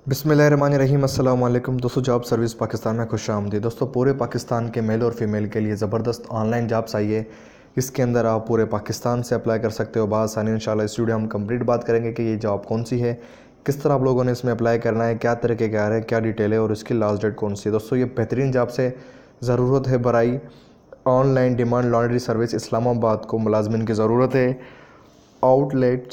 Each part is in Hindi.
बिस्मिल्लाहिर्रहमानिर्रहीम अस्सलाम वालेकुम दोस्तों। जॉब सर्विस पाकिस्तान में खुश आमदीद। दोस्तों पूरे पाकिस्तान के मेल और फीमेल के लिए ज़बरदस्त ऑनलाइन जॉब्स आई है। इसके अंदर आप पूरे पाकिस्तान से अप्लाई कर सकते हो बआसानी। इंशाल्लाह इस वीडियो हम कंप्लीट बात करेंगे कि ये जॉब कौन सी है, किस तरह आप लोगों ने इसमें अप्लाई करना है, क्या तरीके क्या है, क्या डिटेल है और इसकी लास्ट डेट कौन सी है। दोस्तों ये बेहतरीन जॉब से ज़रूरत है बराई online demand laundry service Islamabad को मुलाजमिन की ज़रूरत है। आउटलेट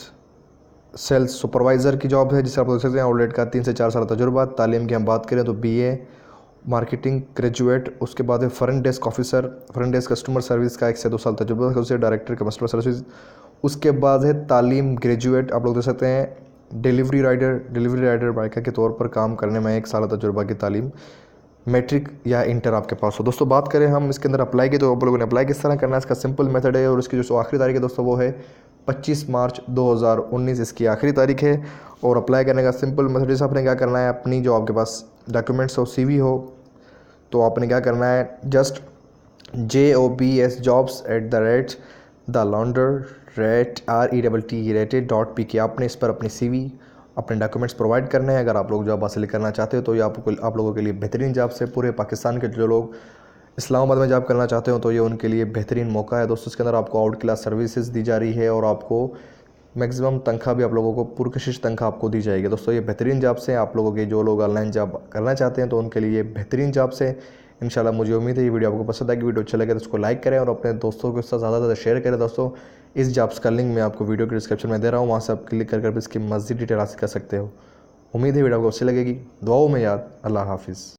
सेल्स सुपरवाइज़र की जॉब है जिसे आप देख सकते हैं। आउटलेट का 3 से 4 साल तजुर्बा। तालीम की हम बात करें तो BA मार्केटिंग ग्रेजुएट। उसके बाद है front desk officer, front desk customer service का 1 से 2 साल तजुर्बा, उसे डायरेक्टर कस्टमर सर्विस। उसके बाद है तालीम ग्रेजुएट, आप लोग देख सकते हैं। डिलीवरी राइडर बाइकर के तौर पर काम करने में 1 साल तजुर्बा की तालीम, मैट्रिक या इंटर आपके पास हो। दोस्तों बात करें हम इसके अंदर अप्लाई की, तो आप लोगों ने अप्लाई किस तरह करना है, इसका सिंपल मेथड है। और इसकी जो आखिरी तारीख है दोस्तों वो है 25 मार्च 2019 इसकी आखिरी तारीख है। और अप्लाई करने का सिंपल मेथड जैसे आपने क्या करना है, अपनी जो आपके पास डॉक्यूमेंट्स हो, CV हो, तो आपने क्या करना है, जस्ट jobs@the आपने इस पर अपनी CV अपने डॉक्यूमेंट्स प्रोवाइड करने हैं अगर आप लोग जॉब हासिल करना चाहते हो। तो ये आप लोगों के लिए बेहतरीन जॉब से पूरे पाकिस्तान के जो लोग इस्लामाबाद में जॉब करना चाहते हो तो ये उनके लिए बेहतरीन मौका है। दोस्तों इसके अंदर आपको आउट क्लास सर्विसेज दी जा रही है और आपको मैक्सिमम तनख्वाह भी आप लोगों को पुरकशिश तनख्वाह आपको दी जाएगी। दोस्तों ये बेहतरीन जॉब से आप लोगों के जो लोग ऑनलाइन जॉब करना चाहते हैं तो उनके लिए बेहतरीन जॉब से इंशाल्लाह। मुझे उम्मीद है ये वीडियो आपको पसंद आएगी। वीडियो अच्छा लगे तो उसको लाइक करें और अपने दोस्तों के साथ ज़्यादा शेयर करें। दोस्तों इस जॉब्स का लिंक मैं आपको वीडियो के डिस्क्रिप्शन में दे रहा हूँ, वहाँ से आप क्लिक कर इसकी मज़ीद डिटेल हासिल कर सकते हो। उम्मीद है वीडियो आपको अच्छी लगेगी। दुआओं में याद। अल्लाह हाफिज़।